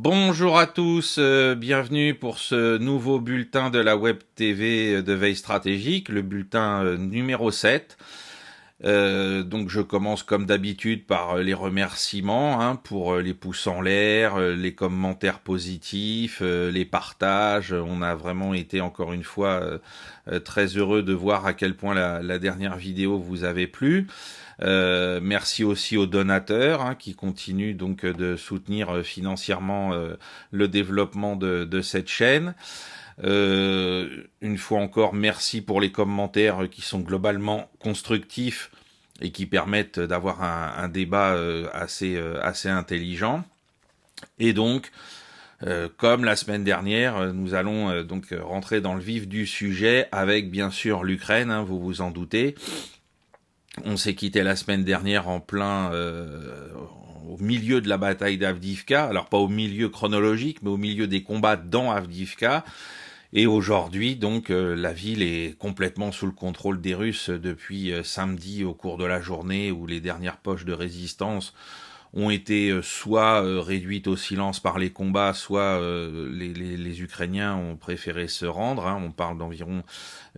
Bonjour à tous, bienvenue pour ce nouveau bulletin de la Web TV de veille stratégique, le bulletin numéro 7. Donc je commence comme d'habitude par les remerciements pour les pouces en l'air, les commentaires positifs, les partages. On a vraiment été encore une fois très heureux de voir à quel point la dernière vidéo vous avait plu. Merci aussi aux donateurs qui continuent donc de soutenir financièrement le développement de cette chaîne. Une fois encore, merci pour les commentaires qui sont globalement constructifs et qui permettent d'avoir un débat assez intelligent. Et donc, comme la semaine dernière, nous allons donc rentrer dans le vif du sujet avec bien sûr l'Ukraine, vous vous en doutez. On s'est quitté la semaine dernière en plein au milieu de la bataille d'Avdiivka, alors pas au milieu chronologique, mais au milieu des combats dans Avdiivka. Et aujourd'hui, donc, la ville est complètement sous le contrôle des Russes depuis samedi au cours de la journée, où les dernières poches de résistance ont été soit réduites au silence par les combats, soit les Ukrainiens ont préféré se rendre. On parle d'environ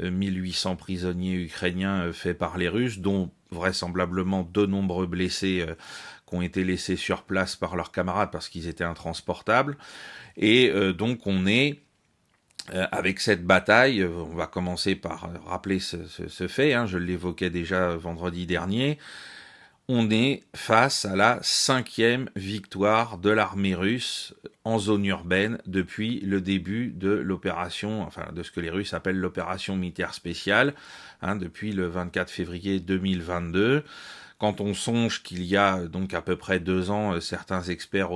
1800 prisonniers ukrainiens faits par les Russes, dont vraisemblablement de nombreux blessés qui ont été laissés sur place par leurs camarades parce qu'ils étaient intransportables. Et donc on est avec cette bataille, on va commencer par rappeler ce fait, je l'évoquais déjà vendredi dernier. On est face à la 5e victoire de l'armée russe en zone urbaine depuis le début de l'opération, enfin de ce que les Russes appellent l'opération militaire spéciale, depuis le 24 février 2022. Quand on songe qu'il y a donc à peu près 2 ans, certains experts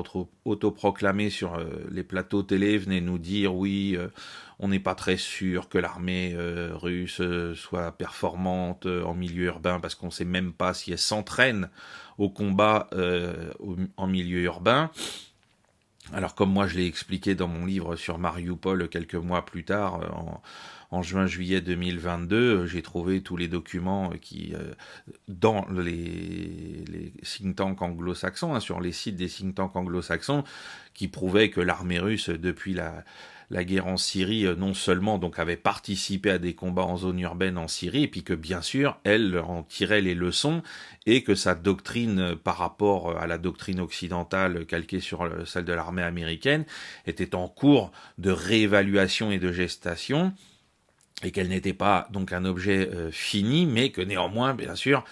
autoproclamés sur les plateaux télé venaient nous dire oui, on n'est pas très sûr que l'armée russe soit performante en milieu urbain parce qu'on ne sait même pas si elle s'entraîne au combat en milieu urbain. Alors comme moi je l'ai expliqué dans mon livre sur Mariupol quelques mois plus tard, en juin-juillet 2022, j'ai trouvé tous les documents qui, dans les think tanks anglo-saxons, sur les sites des think tanks anglo-saxons, qui prouvaient que l'armée russe, depuis la guerre en Syrie, non seulement donc avait participé à des combats en zone urbaine en Syrie, et puis que bien sûr, elle en tirait les leçons, et que sa doctrine par rapport à la doctrine occidentale calquée sur celle de l'armée américaine était en cours de réévaluation et de gestation, et qu'elle n'était pas donc un objet fini, mais que néanmoins, bien sûr,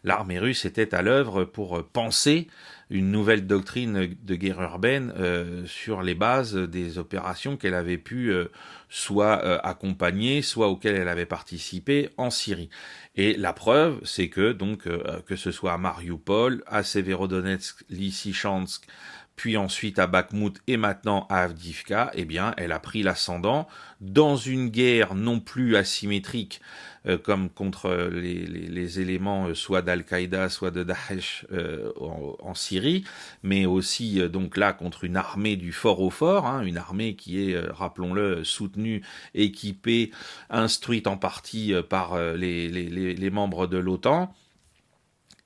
l'armée russe était à l'œuvre pour penser une nouvelle doctrine de guerre urbaine sur les bases des opérations qu'elle avait pu soit accompagner, soit auxquelles elle avait participé en Syrie. Et la preuve, c'est que donc que ce soit à Mariupol, à Severodonetsk, Lysychansk, puis ensuite à Bakhmout et maintenant à Avdiivka, eh bien, elle a pris l'ascendant dans une guerre non plus asymétrique comme contre les éléments soit d'Al-Qaïda, soit de Daesh en Syrie, mais aussi donc là contre une armée du fort au fort, une armée qui est, rappelons-le, soutenue, équipée, instruite en partie par les membres de l'OTAN.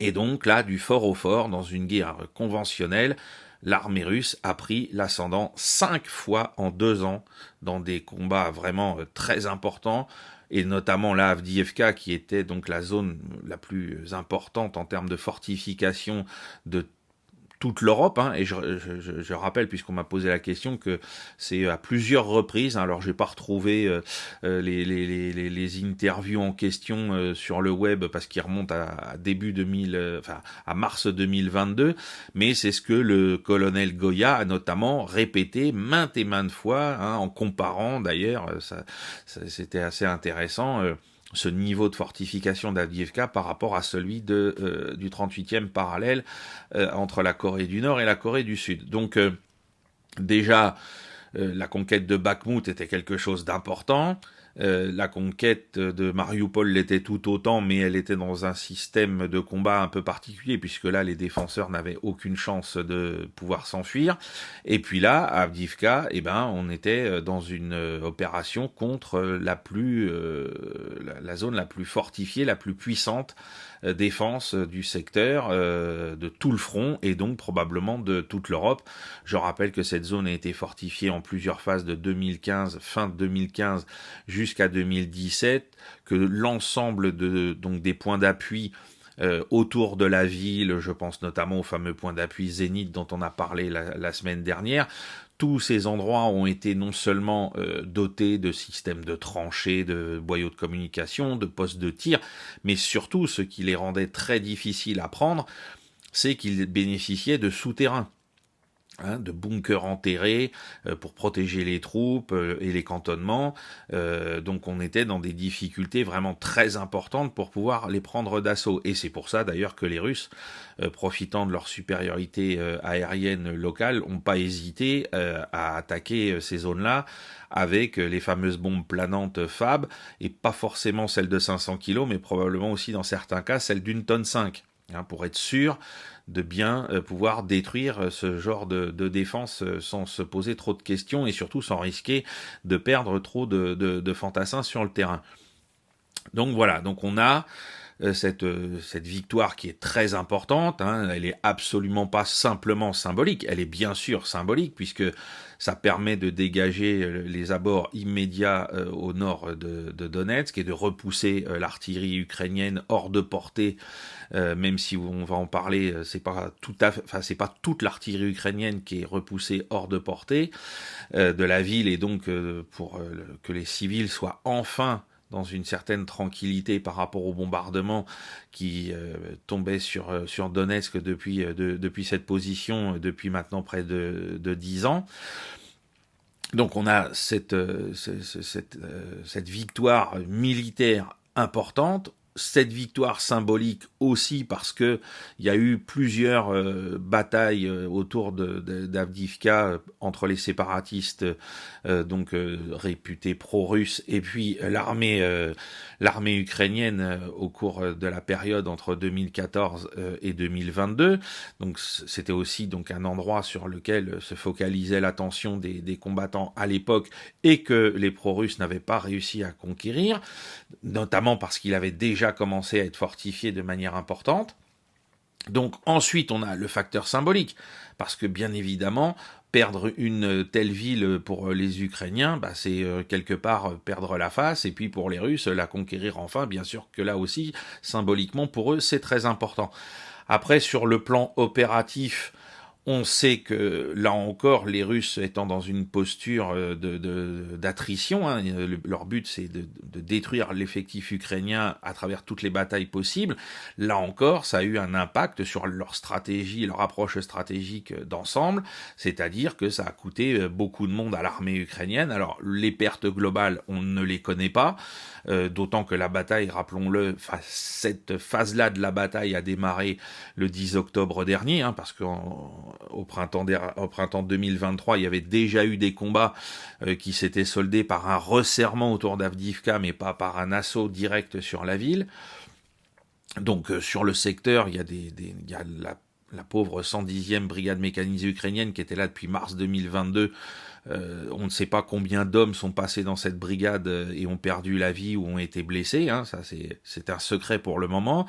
Et donc là, du fort au fort, dans une guerre conventionnelle, l'armée russe a pris l'ascendant 5 fois en 2 ans dans des combats vraiment très importants, et notamment la Avdiivka qui était donc la zone la plus importante en termes de fortification de toute l'Europe, et je rappelle, puisqu'on m'a posé la question, que c'est à plusieurs reprises, alors j'ai pas retrouvé les interviews en question sur le web parce qu'ils remontent à début 2000, à mars 2022, mais c'est ce que le colonel Goya a notamment répété maintes et maintes fois, en comparant d'ailleurs, ça c'était assez intéressant, ce niveau de fortification d'Avdiivka par rapport à celui du 38e parallèle entre la Corée du Nord et la Corée du Sud. Donc déjà, la conquête de Bakhmout était quelque chose d'important. La conquête de Mariupol l'était tout autant, mais elle était dans un système de combat un peu particulier, puisque là, les défenseurs n'avaient aucune chance de pouvoir s'enfuir. Et puis là, à Avdiivka, on était dans une opération contre la zone la plus fortifiée, la plus puissante défense du secteur, de tout le front, et donc probablement de toute l'Europe. Je rappelle que cette zone a été fortifiée en plusieurs phases de 2015, fin 2015 jusqu'à 2017, que l'ensemble donc des points d'appui autour de la ville, je pense notamment au fameux point d'appui Zénith dont on a parlé la semaine dernière, tous ces endroits ont été non seulement dotés de systèmes de tranchées, de boyaux de communication, de postes de tir, mais surtout ce qui les rendait très difficiles à prendre, c'est qu'ils bénéficiaient de souterrains. De bunkers enterrés pour protéger les troupes et les cantonnements. Donc on était dans des difficultés vraiment très importantes pour pouvoir les prendre d'assaut. Et c'est pour ça d'ailleurs que les Russes, profitant de leur supériorité aérienne locale, n'ont pas hésité à attaquer ces zones-là avec les fameuses bombes planantes FAB, et pas forcément celles de 500 kg, mais probablement aussi dans certains cas celles d'1,5 tonne, pour être sûr de bien pouvoir détruire ce genre de défense sans se poser trop de questions et surtout sans risquer de perdre trop de fantassins sur le terrain. Donc voilà, donc on a cette victoire qui est très importante, elle est absolument pas simplement symbolique, elle est bien sûr symbolique puisque ça permet de dégager les abords immédiats au nord de Donetsk et de repousser l'artillerie ukrainienne hors de portée, même si on va en parler, c'est pas toute l'artillerie ukrainienne qui est repoussée hors de portée de la ville, et donc pour que les civils soient enfin dans une certaine tranquillité par rapport au bombardement qui tombait sur Donetsk depuis cette position, depuis maintenant près de 10 ans. Donc on a cette victoire militaire importante, cette victoire symbolique aussi parce que il y a eu plusieurs batailles autour d'Avdiivka entre les séparatistes réputés pro-russes et puis l'armée ukrainienne au cours de la période entre 2014 et 2022. Donc c'était aussi donc un endroit sur lequel se focalisait l'attention des combattants à l'époque et que les pro-russes n'avaient pas réussi à conquérir, notamment parce qu'il avait déjà commencé à être fortifié de manière importante. Donc ensuite on a le facteur symbolique, parce que bien évidemment perdre une telle ville pour les Ukrainiens, c'est quelque part perdre la face, et puis pour les Russes la conquérir enfin, bien sûr que là aussi symboliquement pour eux c'est très important. Après sur le plan opératif, on sait que, là encore, les Russes étant dans une posture d'attrition, leur but c'est de détruire l'effectif ukrainien à travers toutes les batailles possibles. Là encore, ça a eu un impact sur leur stratégie, leur approche stratégique d'ensemble, c'est-à-dire que ça a coûté beaucoup de monde à l'armée ukrainienne. Alors, les pertes globales, on ne les connaît pas, d'autant que la bataille, rappelons-le, cette phase-là de la bataille a démarré le 10 octobre dernier, parce qu'au printemps 2023, il y avait déjà eu des combats qui s'étaient soldés par un resserrement autour d'Avdiivka, mais pas par un assaut direct sur la ville. Donc sur le secteur, il y a la pauvre 110e brigade mécanisée ukrainienne qui était là depuis mars 2022. On ne sait pas combien d'hommes sont passés dans cette brigade et ont perdu la vie ou ont été blessés, ça c'est un secret pour le moment.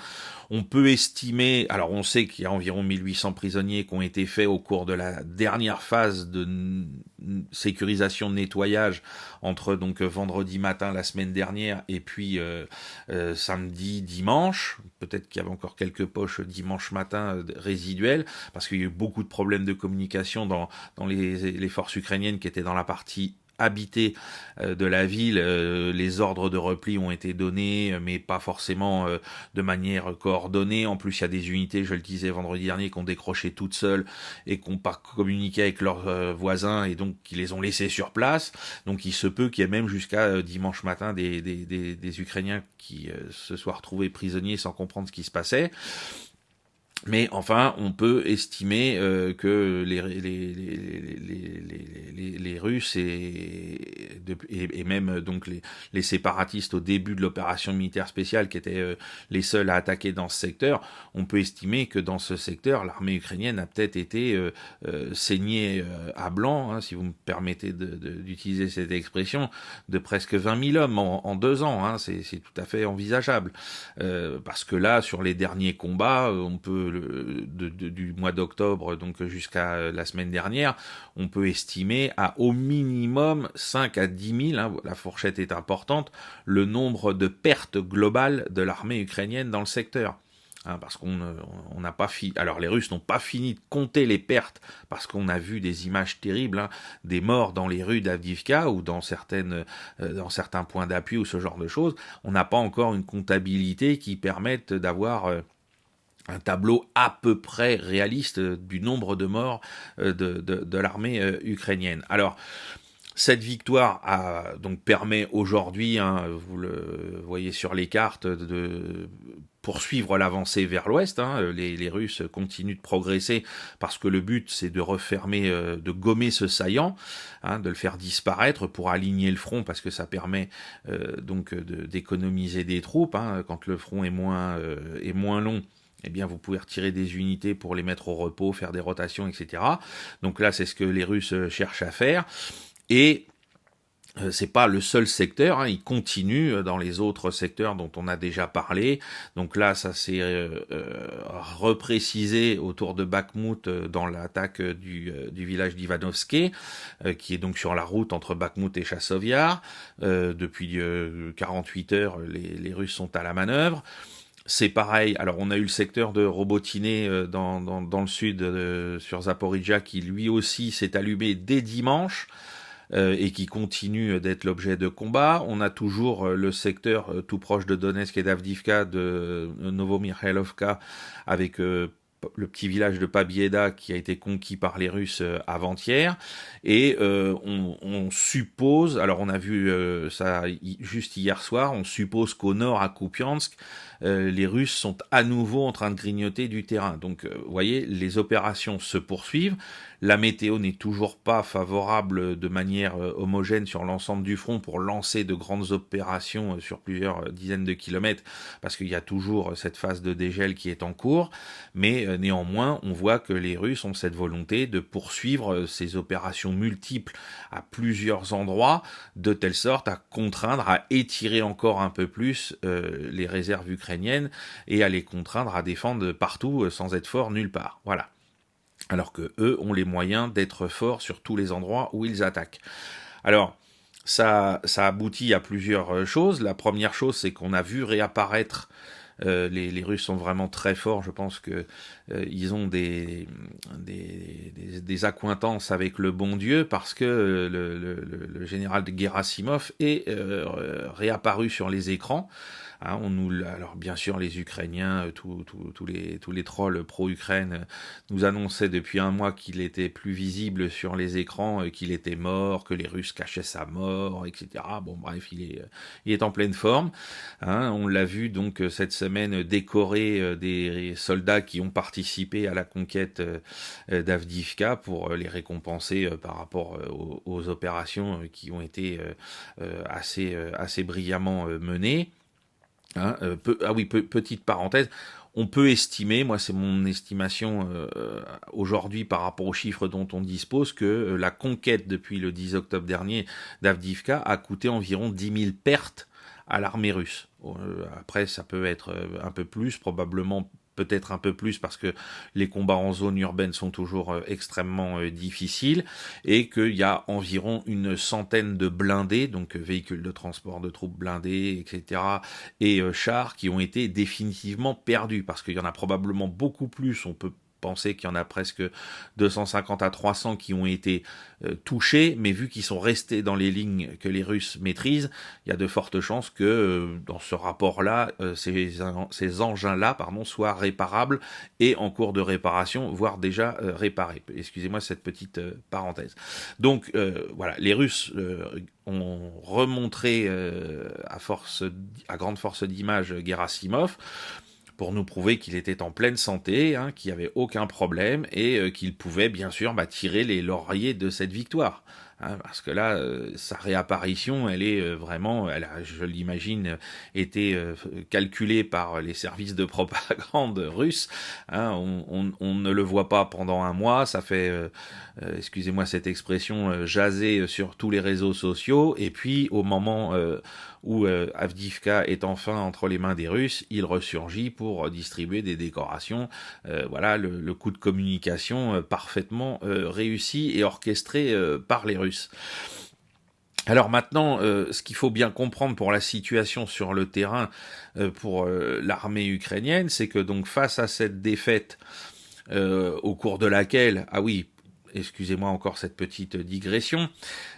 On peut estimer, alors on sait qu'il y a environ 1800 prisonniers qui ont été faits au cours de la dernière phase de sécurisation, de nettoyage entre donc vendredi matin la semaine dernière et puis samedi, dimanche. Peut-être qu'il y avait encore quelques poches dimanche matin résiduelles, parce qu'il y a eu beaucoup de problèmes de communication dans les forces ukrainiennes qui étaient dans la partie habitée de la ville. Les ordres de repli ont été donnés, mais pas forcément de manière coordonnée. En plus, il y a des unités, je le disais vendredi dernier, qui ont décroché toutes seules et qui n'ont pas communiqué avec leurs voisins, et donc qui les ont laissés sur place. Donc il se peut qu'il y ait même jusqu'à dimanche matin des Ukrainiens qui se soient retrouvés prisonniers sans comprendre ce qui se passait. Mais enfin, on peut estimer que les Russes et même donc les séparatistes au début de l'opération militaire spéciale, qui étaient les seuls à attaquer dans ce secteur, on peut estimer que dans ce secteur, l'armée ukrainienne a peut-être été saignée à blanc, hein, si vous me permettez d'utiliser cette expression, de presque 20 000 hommes en 2 ans. Hein, c'est tout à fait envisageable. Parce que là, sur les derniers combats, on peut du mois d'octobre donc jusqu'à la semaine dernière, on peut estimer à au minimum 5 à 10 000, hein, la fourchette est importante, le nombre de pertes globales de l'armée ukrainienne dans le secteur. Hein, parce qu'on n'a pas fini. Alors les Russes n'ont pas fini de compter les pertes parce qu'on a vu des images terribles, hein, des morts dans les rues d'Avdiivka ou dans certains points d'appui ou ce genre de choses. On n'a pas encore une comptabilité qui permette d'avoir un tableau à peu près réaliste du nombre de morts de l'armée ukrainienne. Alors, cette victoire donc permet aujourd'hui, hein, vous le voyez sur les cartes, de poursuivre l'avancée vers l'ouest. Hein. Les Russes continuent de progresser parce que le but c'est de refermer, de gommer ce saillant, hein, de le faire disparaître pour aligner le front parce que ça permet donc d'économiser des troupes. Hein, quand le front est moins long, eh bien, vous pouvez retirer des unités pour les mettre au repos, faire des rotations, etc. Donc là, c'est ce que les Russes cherchent à faire. Et c'est pas le seul secteur, hein, il continue dans les autres secteurs dont on a déjà parlé. Donc là, ça s'est reprécisé autour de Bakhmout dans l'attaque du village d'Ivanovsky, qui est donc sur la route entre Bakhmout et Chassovyar. Depuis 48 heures, les Russes sont à la manœuvre. C'est pareil, alors on a eu le secteur de Robotiné dans le sud, sur Zaporizhzhia, qui lui aussi s'est allumé dès dimanche, et qui continue d'être l'objet de combats. On a toujours le secteur tout proche de Donetsk et d'Avdiivka, de Novomikhailovka, avec le petit village de Pabieda qui a été conquis par les Russes avant-hier, et on suppose, alors on a vu ça juste hier soir, on suppose qu'au nord à Kupiansk, les Russes sont à nouveau en train de grignoter du terrain. Donc vous voyez, les opérations se poursuivent, la météo n'est toujours pas favorable de manière homogène sur l'ensemble du front pour lancer de grandes opérations sur plusieurs dizaines de kilomètres, parce qu'il y a toujours cette phase de dégel qui est en cours, mais néanmoins, on voit que les Russes ont cette volonté de poursuivre ces opérations multiples à plusieurs endroits, de telle sorte à contraindre, à étirer encore un peu plus les réserves ukrainiennes et à les contraindre à défendre partout sans être forts nulle part. Voilà. Alors que eux ont les moyens d'être forts sur tous les endroits où ils attaquent. Alors, ça aboutit à plusieurs choses. La première chose, c'est qu'on a vu réapparaître les Russes sont vraiment très forts. Je pense que ils ont des accointances avec le bon Dieu, parce que le général de Gerasimov est réapparu sur les écrans. Hein, alors bien sûr, les Ukrainiens, tous les trolls pro-Ukraine nous annonçaient depuis un mois qu'il était plus visible sur les écrans, qu'il était mort, que les Russes cachaient sa mort, etc. Bon, bref, il est en pleine forme. Hein, on l'a vu donc cette semaine décorer des soldats qui ont participé à la conquête d'Avdiivka pour les récompenser par rapport aux opérations qui ont été assez brillamment menées. Hein, petite parenthèse, on peut estimer, moi c'est mon estimation aujourd'hui par rapport aux chiffres dont on dispose, que la conquête depuis le 10 octobre dernier d'Avdiivka a coûté environ 10 000 pertes à l'armée russe. Après, ça peut être un peu plus, probablement peut-être un peu plus, parce que les combats en zone urbaine sont toujours extrêmement difficiles, et qu'il y a environ une centaine de blindés, donc véhicules de transport de troupes blindés, etc., et chars qui ont été définitivement perdus, parce qu'il y en a probablement beaucoup plus, on peut penser qu'il y en a presque 250 à 300 qui ont été touchés, mais vu qu'ils sont restés dans les lignes que les Russes maîtrisent, il y a de fortes chances que dans ce rapport-là, ces engins-là, soient réparables et en cours de réparation, voire déjà réparés. Excusez-moi cette petite parenthèse. Donc voilà, les Russes ont remontré à grande force d'image Gerasimov. pour nous prouver qu'il était en pleine santé, hein, qu'il n'y avait aucun problème et qu'il pouvait bien sûr tirer les lauriers de cette victoire. Hein, parce que là, sa réapparition, elle est vraiment, elle a, je l'imagine, été calculée par les services de propagande russes. Hein, on ne le voit pas pendant un mois, ça fait, excusez-moi cette expression, jaser sur tous les réseaux sociaux, et puis au moment où Avdiivka est enfin entre les mains des Russes, il ressurgit pour distribuer des décorations. Voilà le coup de communication parfaitement réussi et orchestré par les Russes. Alors maintenant, ce qu'il faut bien comprendre pour la situation sur le terrain pour l'armée ukrainienne, c'est que donc face à cette défaite au cours de laquelle, ah oui, excusez-moi encore cette petite digression,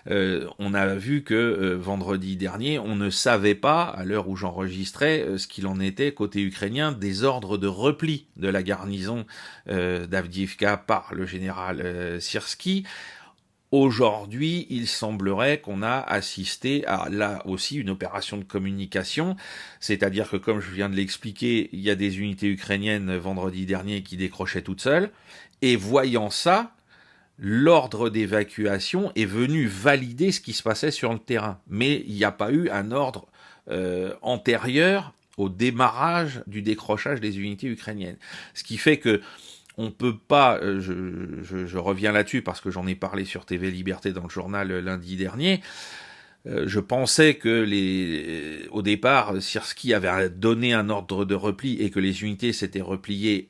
on a vu que vendredi dernier, on ne savait pas, à l'heure où j'enregistrais, ce qu'il en était côté ukrainien des ordres de repli de la garnison d'Avdiivka par le général Syrski. Aujourd'hui, il semblerait qu'on a assisté à, là aussi, une opération de communication, c'est-à-dire que, comme je viens de l'expliquer, il y a des unités ukrainiennes vendredi dernier qui décrochaient toutes seules, et voyant ça, l'ordre d'évacuation est venu valider ce qui se passait sur le terrain. Mais il n'y a pas eu un ordre antérieur au démarrage du décrochage des unités ukrainiennes. Ce qui fait que on peut pas, je reviens là-dessus parce que j'en ai parlé sur TV Liberté dans le journal lundi dernier, je pensais que au départ, Syrski avait donné un ordre de repli et que les unités s'étaient repliées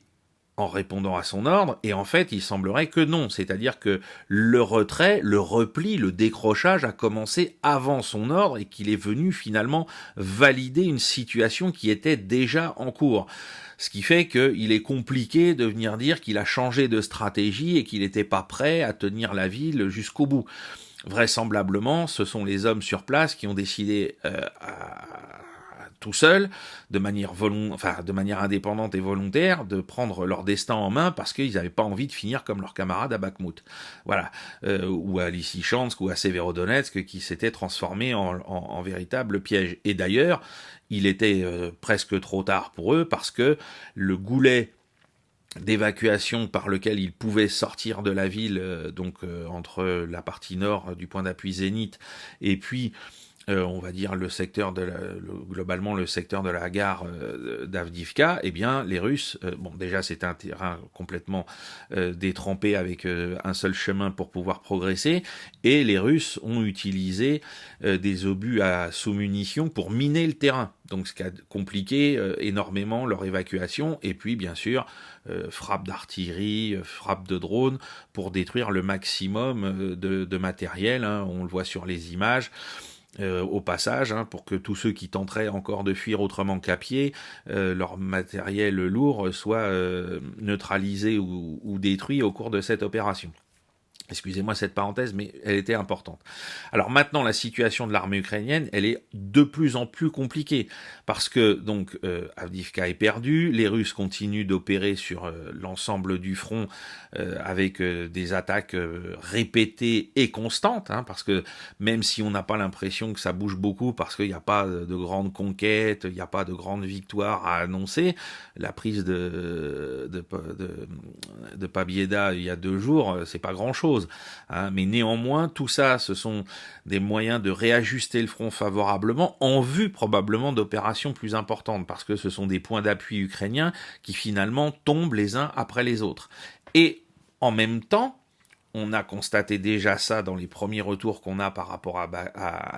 en répondant à son ordre, et en fait, il semblerait que non, c'est-à-dire que le retrait, le repli, le décrochage a commencé avant son ordre et qu'il est venu finalement valider une situation qui était déjà en cours. Ce qui fait qu'il est compliqué de venir dire qu'il a changé de stratégie et qu'il n'était pas prêt à tenir la ville jusqu'au bout. Vraisemblablement, ce sont les hommes sur place qui ont décidé tout seuls, de manière indépendante et volontaire, de prendre leur destin en main parce qu'ils n'avaient pas envie de finir comme leurs camarades à Bakhmout. Voilà. Ou à Lysychansk ou à Severodonetsk qui s'étaient transformés en véritable piège. Et d'ailleurs, il était presque trop tard pour eux parce que le goulet d'évacuation par lequel ils pouvaient sortir de la ville, entre la partie nord du point d'appui Zénith et puis on va dire globalement le secteur de la gare d'Avdiivka, eh bien les Russes, déjà c'est un terrain complètement détrempé avec un seul chemin pour pouvoir progresser, et les Russes ont utilisé des obus à sous-munitions pour miner le terrain, donc ce qui a compliqué énormément leur évacuation, et puis bien sûr frappe d'artillerie, frappe de drones pour détruire le maximum de matériel, hein, on le voit sur les images. Au passage, hein, pour que tous ceux qui tenteraient encore de fuir autrement qu'à pied, leur matériel lourd soit neutralisé ou détruit au cours de cette opération. Excusez-moi cette parenthèse, mais elle était importante. Alors maintenant, la situation de l'armée ukrainienne, elle est de plus en plus compliquée, parce que donc Avdiivka est perdu, les Russes continuent d'opérer sur l'ensemble du front avec des attaques répétées et constantes, hein, parce que même si on n'a pas l'impression que ça bouge beaucoup, parce qu'il n'y a pas de grandes conquêtes, il n'y a pas de grandes victoires à annoncer, la prise de Pabieda il y a 2 jours, c'est pas grand-chose. Hein, mais néanmoins, tout ça, ce sont des moyens de réajuster le front favorablement en vue probablement d'opérations plus importantes, parce que ce sont des points d'appui ukrainiens qui finalement tombent les uns après les autres. Et en même temps, on a constaté déjà ça dans les premiers retours qu'on a par rapport à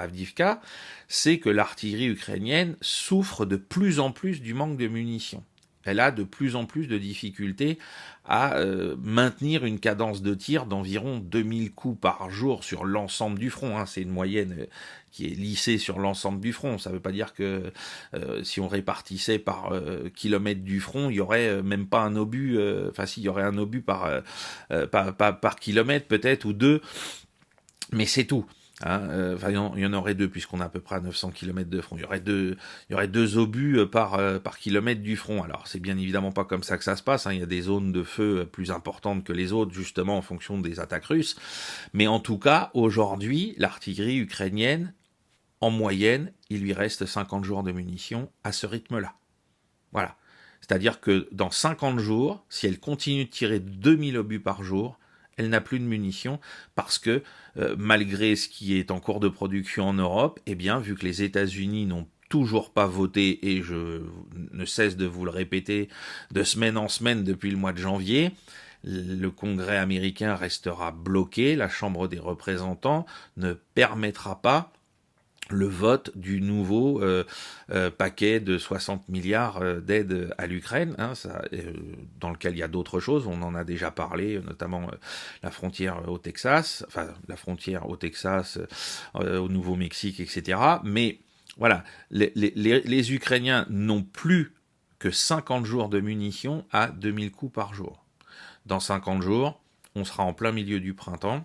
Avdiivka, c'est que l'artillerie ukrainienne souffre de plus en plus du manque de munitions. Elle a de plus en plus de difficultés à maintenir une cadence de tir d'environ 2000 coups par jour sur l'ensemble du front. Hein. C'est une moyenne qui est lissée sur l'ensemble du front. Ça ne veut pas dire que si on répartissait par kilomètre du front, il y aurait même pas un obus. S'il y aurait un obus par kilomètre peut-être ou 2, mais c'est tout. Hein, il y en aurait 2 puisqu'on a à peu près à 900 km de front. Il y aurait 2 obus par kilomètre du front. Alors c'est bien évidemment pas comme ça que ça se passe. Hein. Il y a des zones de feu plus importantes que les autres justement en fonction des attaques russes. Mais en tout cas, aujourd'hui, l'artillerie ukrainienne, en moyenne, il lui reste 50 jours de munitions à ce rythme-là. Voilà. C'est-à-dire que dans 50 jours, si elle continue de tirer 2000 obus par jour, elle n'a plus de munitions parce que malgré ce qui est en cours de production en Europe, eh bien, vu que les États-Unis n'ont toujours pas voté, et je ne cesse de vous le répéter de semaine en semaine depuis le mois de janvier, le Congrès américain restera bloqué, la Chambre des représentants ne permettra pas le vote du nouveau paquet de 60 milliards d'aide à l'Ukraine, dans lequel il y a d'autres choses, on en a déjà parlé, notamment la frontière au Texas, au Nouveau-Mexique, etc. Mais voilà, les Ukrainiens n'ont plus que 50 jours de munitions à 2000 coups par jour. Dans 50 jours, on sera en plein milieu du printemps.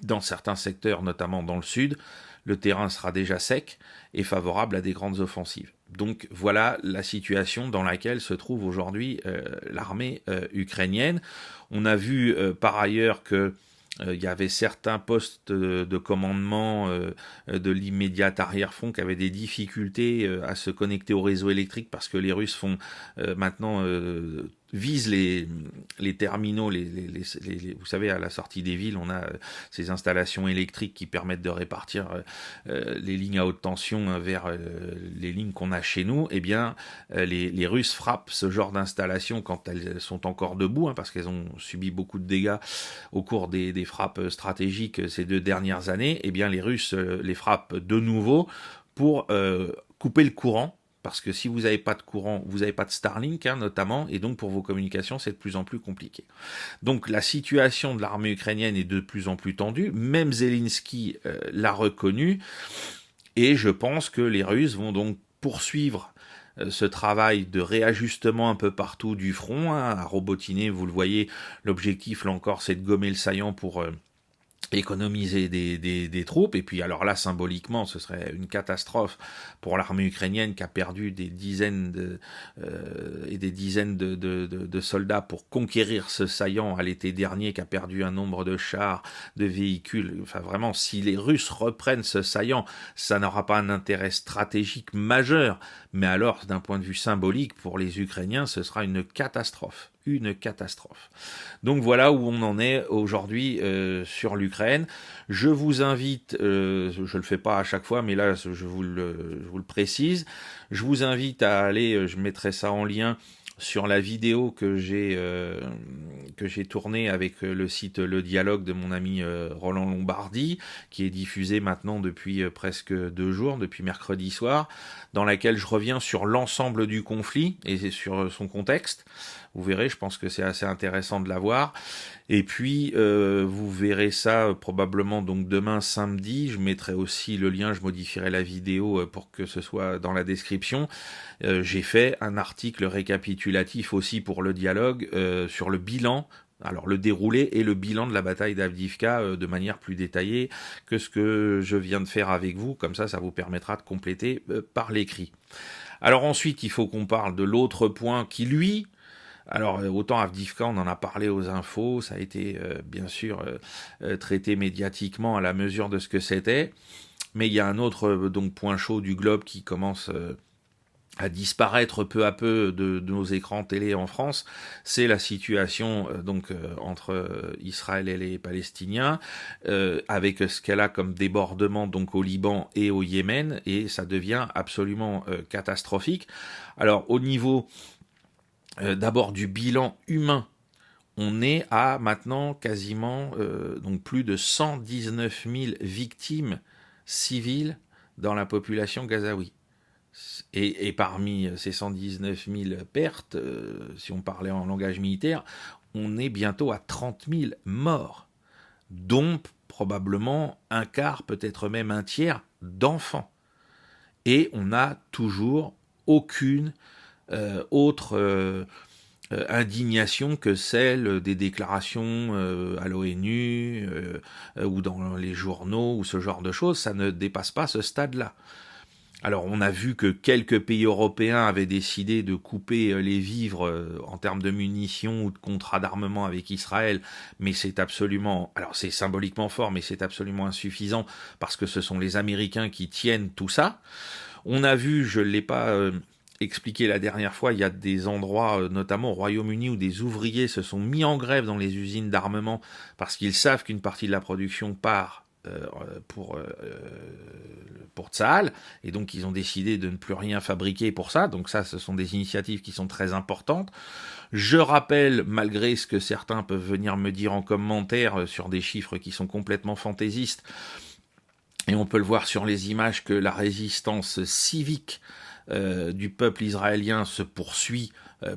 Dans certains secteurs, notamment dans le sud, le terrain sera déjà sec et favorable à des grandes offensives. Donc voilà la situation dans laquelle se trouve aujourd'hui l'armée ukrainienne. On a vu par ailleurs que il y avait certains postes de commandement de l'immédiat arrière-front qui avaient des difficultés à se connecter au réseau électrique parce que les Russes font maintenant visent les terminaux, vous savez, à la sortie des villes, on a ces installations électriques qui permettent de répartir les lignes à haute tension vers les lignes qu'on a chez nous. Eh bien, les Russes frappent ce genre d'installation quand elles sont encore debout, parce qu'elles ont subi beaucoup de dégâts au cours des frappes stratégiques ces 2 dernières années. Eh bien, les Russes les frappent de nouveau pour couper le courant. Parce que si vous n'avez pas de courant, vous n'avez pas de Starlink notamment, et donc pour vos communications, c'est de plus en plus compliqué. Donc la situation de l'armée ukrainienne est de plus en plus tendue, même Zelensky l'a reconnu, et je pense que les Russes vont donc poursuivre ce travail de réajustement un peu partout du front, à robotiner, vous le voyez, l'objectif là encore c'est de gommer le saillant pour économiser des troupes, et puis alors là symboliquement ce serait une catastrophe pour l'armée ukrainienne qui a perdu des dizaines et des dizaines de soldats pour conquérir ce saillant à l'été dernier, qui a perdu un nombre de chars, de véhicules. Enfin vraiment, si les Russes reprennent ce saillant, ça n'aura pas un intérêt stratégique majeur, mais alors d'un point de vue symbolique pour les Ukrainiens ce sera une catastrophe. Donc voilà où on en est aujourd'hui sur l'Ukraine. Je vous invite, je le fais pas à chaque fois, mais là je vous le précise, je vous invite à aller, je mettrai ça en lien sur la vidéo que j'ai tournée avec le site Le Dialogue de mon ami Roland Lombardi, qui est diffusé maintenant depuis presque 2 jours, depuis mercredi soir, dans laquelle je reviens sur l'ensemble du conflit et sur son contexte. Vous verrez, je pense que c'est assez intéressant de la voir. Et puis, vous verrez ça probablement donc demain samedi. Je mettrai aussi le lien, je modifierai la vidéo pour que ce soit dans la description. J'ai fait un article récapitulatif aussi pour le dialogue sur le bilan, alors le déroulé et le bilan de la bataille d'Avdiivka de manière plus détaillée que ce que je viens de faire avec vous. Comme ça vous permettra de compléter par l'écrit. Alors ensuite, il faut qu'on parle de l'autre point qui, lui... Alors, autant Avdiivka, on en a parlé aux infos, ça a été bien sûr traité médiatiquement à la mesure de ce que c'était, mais il y a un autre donc point chaud du globe qui commence à disparaître peu à peu de nos écrans télé en France, c'est la situation entre Israël et les Palestiniens, avec ce qu'elle a comme débordement donc au Liban et au Yémen, et ça devient absolument catastrophique. Alors, au niveau... d'abord du bilan humain, on est à maintenant quasiment donc plus de 119 000 victimes civiles dans la population gazaoui. Et parmi ces 119 000 pertes, si on parlait en langage militaire, on est bientôt à 30 000 morts, dont probablement un quart, peut-être même un tiers d'enfants. Et on n'a toujours aucune autre indignation que celle des déclarations à l'ONU ou dans les journaux ou ce genre de choses. Ça ne dépasse pas ce stade-là. Alors on a vu que quelques pays européens avaient décidé de couper les vivres en termes de munitions ou de contrats d'armement avec Israël, mais c'est absolument, alors c'est symboliquement fort, mais c'est absolument insuffisant parce que ce sont les Américains qui tiennent tout ça. On a vu, je ne l'ai pas expliqué la dernière fois, il y a des endroits, notamment au Royaume-Uni, où des ouvriers se sont mis en grève dans les usines d'armement parce qu'ils savent qu'une partie de la production part pour Tsahal, et donc ils ont décidé de ne plus rien fabriquer pour ça. Donc ça, ce sont des initiatives qui sont très importantes. Je rappelle, malgré ce que certains peuvent venir me dire en commentaire sur des chiffres qui sont complètement fantaisistes, et on peut le voir sur les images, que la résistance civique du peuple israélien se poursuit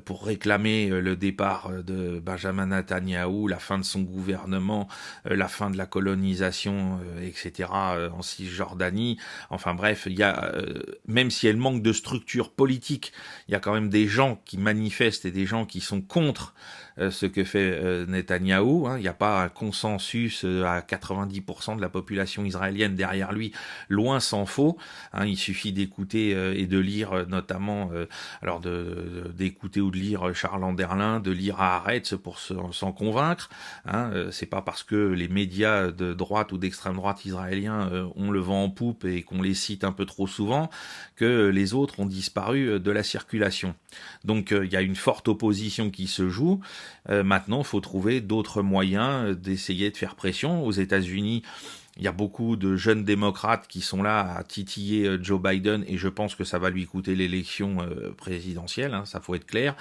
pour réclamer le départ de Benjamin Netanyahou, la fin de son gouvernement, la fin de la colonisation, etc. En Cisjordanie. Enfin bref, il y a, même si elle manque de structure politique, il y a quand même des gens qui manifestent et des gens qui sont contre ce que fait Netanyahou. Il n'y a pas un consensus à 90% de la population israélienne derrière lui, loin s'en faut. Il suffit d'écouter et de lire notamment, d'écouter ou de lire Charles Anderlin, de lire Haaretz pour s'en convaincre. C'est pas parce que les médias de droite ou d'extrême droite israéliens ont le vent en poupe et qu'on les cite un peu trop souvent que les autres ont disparu de la circulation. Donc il y a une forte opposition qui se joue. Maintenant, il faut trouver d'autres moyens d'essayer de faire pression. Aux États-Unis, il y a beaucoup de jeunes démocrates qui sont là à titiller Joe Biden, et je pense que ça va lui coûter l'élection présidentielle, ça faut être clair,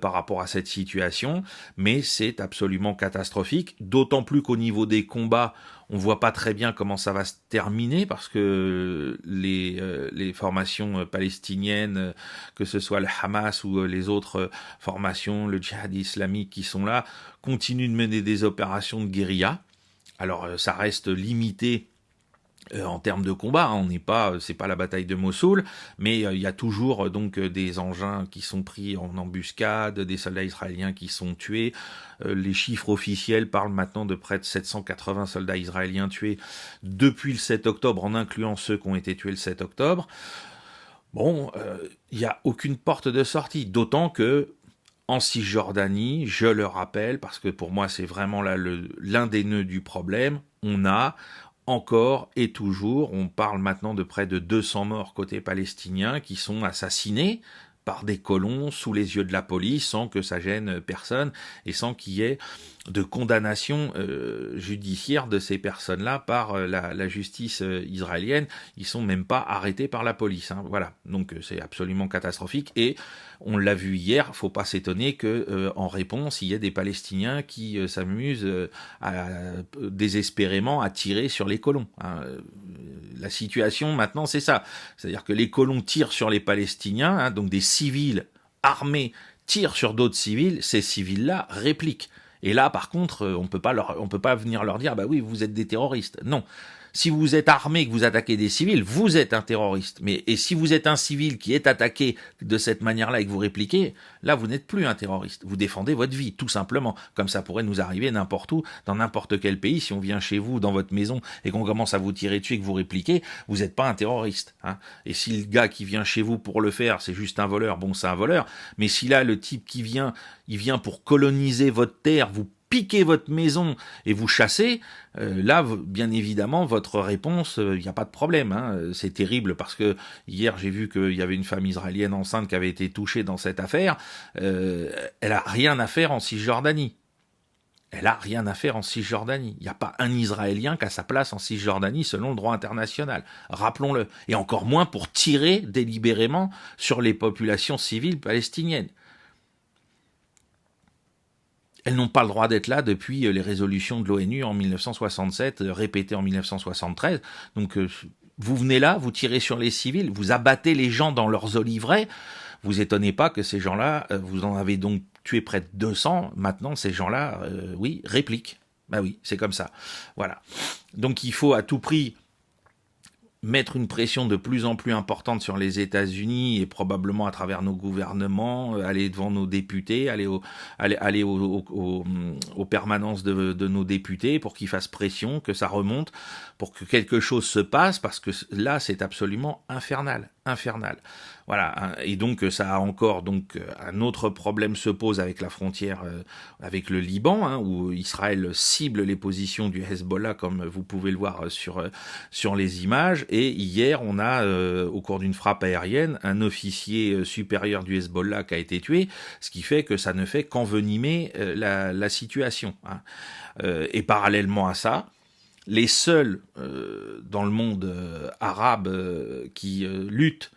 par rapport à cette situation. Mais c'est absolument catastrophique, d'autant plus qu'au niveau des combats, on voit pas très bien comment ça va se terminer, parce que les formations palestiniennes, que ce soit le Hamas ou les autres formations, le djihad islamique qui sont là, continuent de mener des opérations de guérilla. Alors ça reste limité en termes de combat, c'est pas la bataille de Mossoul, mais il y a toujours donc des engins qui sont pris en embuscade, des soldats israéliens qui sont tués. Les chiffres officiels parlent maintenant de près de 780 soldats israéliens tués depuis le 7 octobre, en incluant ceux qui ont été tués le 7 octobre. Bon, il n'y a aucune porte de sortie, d'autant que en Cisjordanie, je le rappelle, parce que pour moi c'est vraiment là l'un des nœuds du problème, on a encore et toujours, on parle maintenant de près de 200 morts côté palestinien qui sont assassinés par des colons sous les yeux de la police, sans que ça gêne personne et sans qu'il y ait de condamnation judiciaire de ces personnes-là par la justice israélienne. Ils sont même pas arrêtés par la police. Voilà, donc c'est absolument catastrophique. Et on l'a vu hier, faut pas s'étonner que en réponse, il y ait des Palestiniens qui s'amusent désespérément à tirer sur les colons. La situation maintenant, c'est ça. C'est-à-dire que les colons tirent sur les Palestiniens, donc des civils armés tirent sur d'autres civils, ces civils-là répliquent. Et là, par contre, on peut pas venir leur dire, bah oui, vous êtes des terroristes. Non. Si vous êtes armé et que vous attaquez des civils, vous êtes un terroriste. Et si vous êtes un civil qui est attaqué de cette manière-là et que vous répliquez, là, vous n'êtes plus un terroriste. Vous défendez votre vie, tout simplement. Comme ça pourrait nous arriver n'importe où, dans n'importe quel pays. Si on vient chez vous, dans votre maison, et qu'on commence à vous tirer dessus et que vous répliquez, vous n'êtes pas un terroriste. Et si le gars qui vient chez vous pour le faire, c'est juste un voleur, bon, c'est un voleur. Mais si là, le type qui vient, il vient pour coloniser votre terre, vous piquez votre maison et vous chassez, là, bien évidemment, votre réponse, il n'y a pas de problème. C'est terrible parce que hier, j'ai vu qu'il y avait une femme israélienne enceinte qui avait été touchée dans cette affaire. Elle a rien à faire en Cisjordanie. Elle a rien à faire en Cisjordanie. Il n'y a pas un Israélien qui a sa place en Cisjordanie selon le droit international. Rappelons-le. Et encore moins pour tirer délibérément sur les populations civiles palestiniennes. Elles n'ont pas le droit d'être là depuis les résolutions de l'ONU en 1967, répétées en 1973. Donc vous venez là, vous tirez sur les civils, vous abattez les gens dans leurs oliveraies. Vous étonnez pas que ces gens-là, vous en avez donc tué près de 200. Maintenant, ces gens-là, oui, répliquent. Bah oui, c'est comme ça. Voilà. Donc il faut à tout prix mettre une pression de plus en plus importante sur les États-Unis et probablement à travers nos gouvernements, aller devant nos députés, aller aux permanences de nos députés pour qu'ils fassent pression, que ça remonte, pour que quelque chose se passe, parce que là, c'est absolument infernal. infernale. Voilà, et donc ça a encore donc un autre problème se pose avec la frontière avec le Liban, hein, où Israël cible les positions du Hezbollah, comme vous pouvez le voir sur les images. Et hier, on a au cours d'une frappe aérienne un officier supérieur du Hezbollah qui a été tué, ce qui fait que ça ne fait qu'envenimer la situation. Hein. Et parallèlement à ça, les seuls dans le monde arabe qui luttent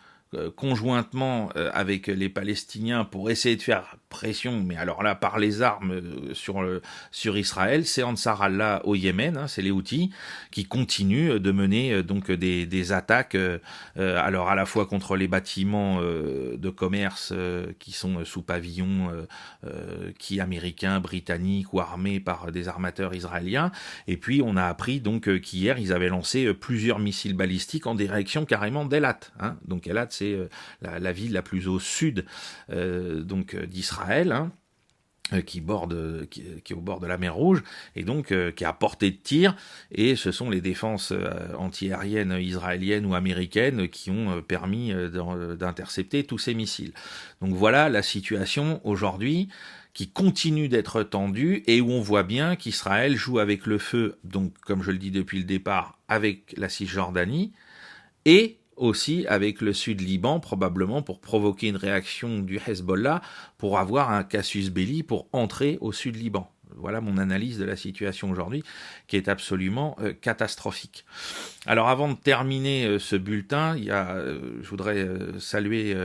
conjointement avec les Palestiniens pour essayer de faire pression, mais alors là par les armes sur Israël, c'est Ansar Allah au Yémen, hein, c'est les Houthis qui continuent de mener donc des attaques, alors à la fois contre les bâtiments de commerce qui sont sous pavillon qui américains, britanniques ou armés par des armateurs israéliens, et puis on a appris donc qu'hier ils avaient lancé plusieurs missiles balistiques en direction carrément d'Elat, hein. Donc Elat, c'est la ville la plus au sud donc d'Israël, hein, qui est au bord de la mer Rouge, et donc qui est à portée de tir, et ce sont les défenses antiaériennes israéliennes ou américaines qui ont permis d'intercepter tous ces missiles. Donc voilà la situation aujourd'hui, qui continue d'être tendue, et où on voit bien qu'Israël joue avec le feu, donc comme je le dis depuis le départ, avec la Cisjordanie, et aussi avec le sud Liban, probablement pour provoquer une réaction du Hezbollah, pour avoir un casus belli pour entrer au sud Liban. Voilà mon analyse de la situation aujourd'hui, qui est absolument catastrophique. Alors avant de terminer ce bulletin, je voudrais saluer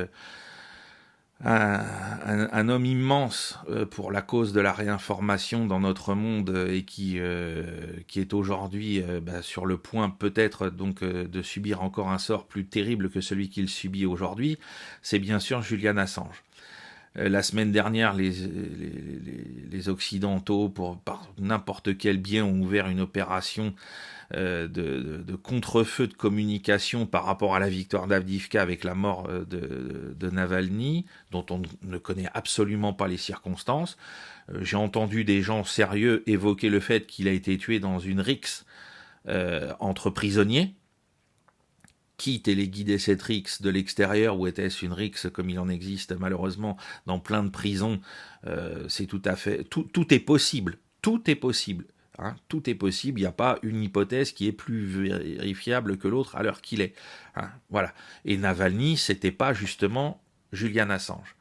un homme immense pour la cause de la réinformation dans notre monde et qui est aujourd'hui sur le point peut-être donc de subir encore un sort plus terrible que celui qu'il subit aujourd'hui, c'est bien sûr Julian Assange. La semaine dernière, les Occidentaux, par n'importe quel biais, ont ouvert une opération de contre-feu de communication par rapport à la victoire d'Avdiivka avec la mort de Navalny, dont on ne connaît absolument pas les circonstances. J'ai entendu des gens sérieux évoquer le fait qu'il a été tué dans une rixe entre prisonniers. Qui téléguidait cette rixe de l'extérieur, ou était-ce une rixe comme il en existe malheureusement dans plein de prisons? C'est tout à fait... Tout est possible. Tout est possible. Hein, tout est possible, il n'y a pas une hypothèse qui est plus vérifiable que l'autre à l'heure qu'il est. Hein, voilà. Et Navalny, c'était pas justement Julian Assange.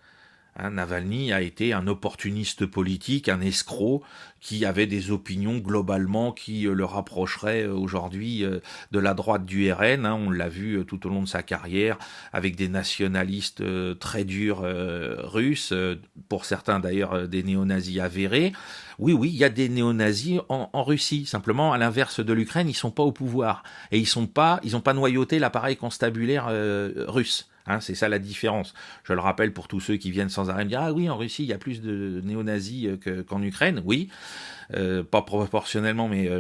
Hein, Navalny a été un opportuniste politique, un escroc qui avait des opinions globalement qui le rapprocheraient aujourd'hui de la droite du RN. Hein, on l'a vu tout au long de sa carrière avec des nationalistes très durs russes, pour certains d'ailleurs des néo-nazis avérés. Oui, il y a des néo-nazis en Russie. Simplement, à l'inverse de l'Ukraine, ils sont pas au pouvoir et ils ont pas noyauté l'appareil constabulaire russe. Hein, c'est ça la différence. Je le rappelle pour tous ceux qui viennent sans arrêt me dire « Ah oui, en Russie, il y a plus de néo-nazis qu'en Ukraine. » Oui, pas proportionnellement, mais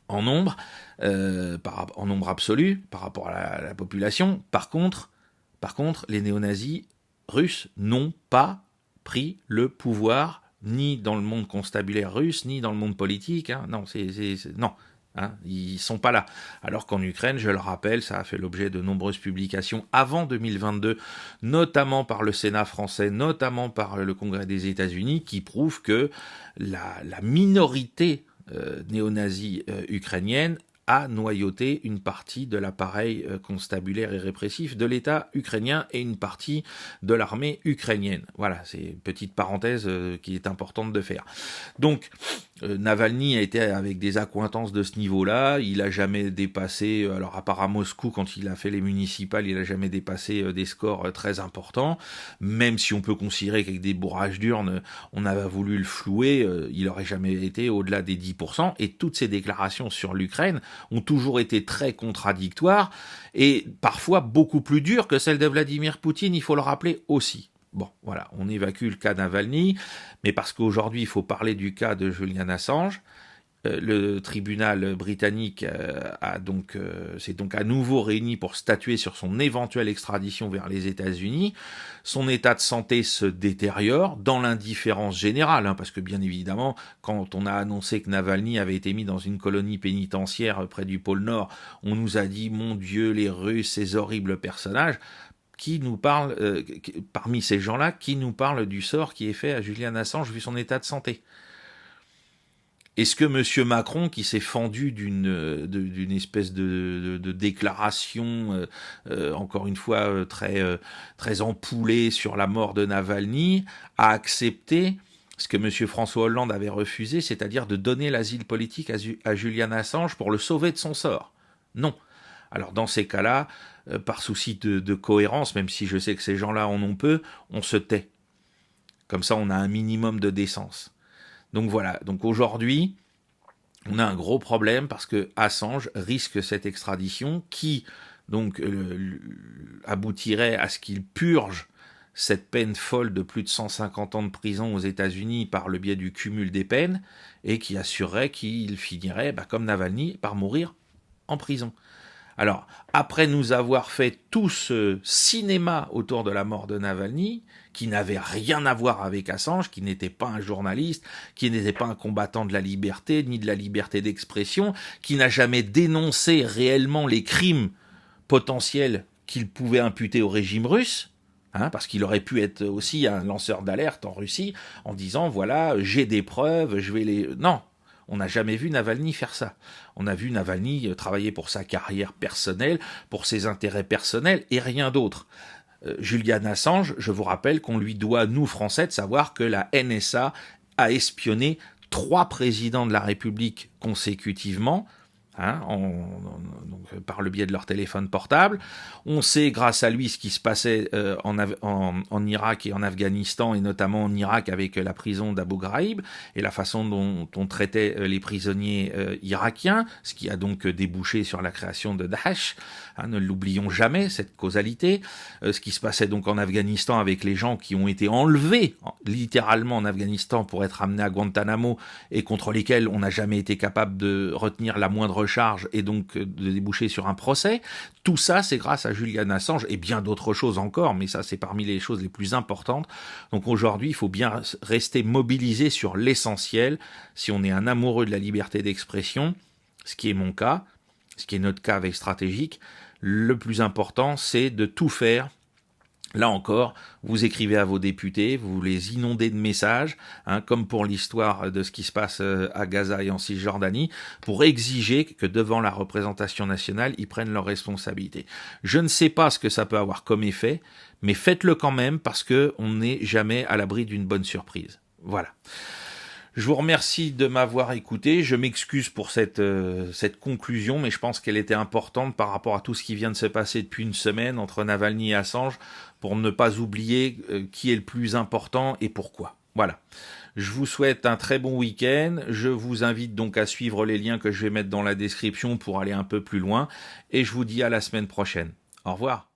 en nombre, en nombre absolu, par rapport à la population. Par contre, les néo-nazis russes n'ont pas pris le pouvoir, ni dans le monde constabulaire russe, ni dans le monde politique. Hein. Non, non. Hein, ils sont pas là. Alors qu'en Ukraine, je le rappelle, ça a fait l'objet de nombreuses publications avant 2022, notamment par le Sénat français, notamment par le Congrès des États-Unis, qui prouvent que la minorité néo-nazie ukrainienne a noyauté une partie de l'appareil constabulaire et répressif de l'État ukrainien et une partie de l'armée ukrainienne. Voilà, c'est une petite parenthèse qui est importante de faire. Donc, Navalny a été avec des accointances de ce niveau-là, il a jamais dépassé, alors à part à Moscou quand il a fait les municipales, il a jamais dépassé des scores très importants, même si on peut considérer qu'avec des bourrages d'urnes, on avait voulu le flouer, il aurait jamais été au-delà des 10%, et toutes ces déclarations sur l'Ukraine ont toujours été très contradictoires, et parfois beaucoup plus dures que celles de Vladimir Poutine, il faut le rappeler aussi. Bon, voilà, on évacue le cas Navalny, mais parce qu'aujourd'hui, il faut parler du cas de Julian Assange. Le tribunal britannique s'est donc à nouveau réuni pour statuer sur son éventuelle extradition vers les États-Unis. Son état de santé se détériore dans l'indifférence générale, parce que bien évidemment, quand on a annoncé que Navalny avait été mis dans une colonie pénitentiaire près du pôle Nord, on nous a dit, mon Dieu, les Russes, ces horribles personnages. Qui nous parle, parmi ces gens-là, qui nous parle du sort qui est fait à Julian Assange vu son état de santé? Est-ce que M. Macron, qui s'est fendu d'une espèce de déclaration, encore une fois très ampoulée sur la mort de Navalny, a accepté ce que M. François Hollande avait refusé, c'est-à-dire de donner l'asile politique à Julian Assange pour le sauver de son sort? Non. Alors dans ces cas-là, par souci de cohérence, même si je sais que ces gens-là en ont peu, on se tait. Comme ça, on a un minimum de décence. Donc voilà, donc aujourd'hui, on a un gros problème parce que Assange risque cette extradition qui donc aboutirait à ce qu'il purge cette peine folle de plus de 150 ans de prison aux États-Unis par le biais du cumul des peines et qui assurerait qu'il finirait, comme Navalny, par mourir en prison. Alors, après nous avoir fait tout ce cinéma autour de la mort de Navalny, qui n'avait rien à voir avec Assange, qui n'était pas un journaliste, qui n'était pas un combattant de la liberté, ni de la liberté d'expression, qui n'a jamais dénoncé réellement les crimes potentiels qu'il pouvait imputer au régime russe, parce qu'il aurait pu être aussi un lanceur d'alerte en Russie, en disant, voilà, j'ai des preuves, je vais les... Non. On n'a jamais vu Navalny faire ça. On a vu Navalny travailler pour sa carrière personnelle, pour ses intérêts personnels et rien d'autre. Julian Assange, je vous rappelle qu'on lui doit, nous Français, de savoir que la NSA a espionné 3 présidents de la République consécutivement, donc par le biais de leur téléphone portable. On sait grâce à lui ce qui se passait en Irak et en Afghanistan, et notamment en Irak avec la prison d'Abu Ghraib et la façon dont on traitait les prisonniers irakiens, ce qui a donc débouché sur la création de Daesh. Ne l'oublions jamais, cette causalité. Ce qui se passait donc en Afghanistan avec les gens qui ont été enlevés littéralement en Afghanistan pour être amenés à Guantanamo et contre lesquels on n'a jamais été capable de retenir la moindre charge et donc de déboucher sur un procès. Tout ça, c'est grâce à Julian Assange et bien d'autres choses encore, mais ça, c'est parmi les choses les plus importantes. Donc aujourd'hui, il faut bien rester mobilisé sur l'essentiel. Si on est un amoureux de la liberté d'expression, ce qui est mon cas, ce qui est notre cas avec Stratégique, le plus important, c'est de tout faire. Là encore, vous écrivez à vos députés, vous les inondez de messages, comme pour l'histoire de ce qui se passe à Gaza et en Cisjordanie, pour exiger que devant la représentation nationale, ils prennent leurs responsabilités. Je ne sais pas ce que ça peut avoir comme effet, mais faites-le quand même parce que on n'est jamais à l'abri d'une bonne surprise. Voilà. Je vous remercie de m'avoir écouté. Je m'excuse pour cette conclusion, mais je pense qu'elle était importante par rapport à tout ce qui vient de se passer depuis une semaine entre Navalny et Assange, pour ne pas oublier qui est le plus important et pourquoi. Voilà. Je vous souhaite un très bon week-end. Je vous invite donc à suivre les liens que je vais mettre dans la description pour aller un peu plus loin. Et je vous dis à la semaine prochaine. Au revoir.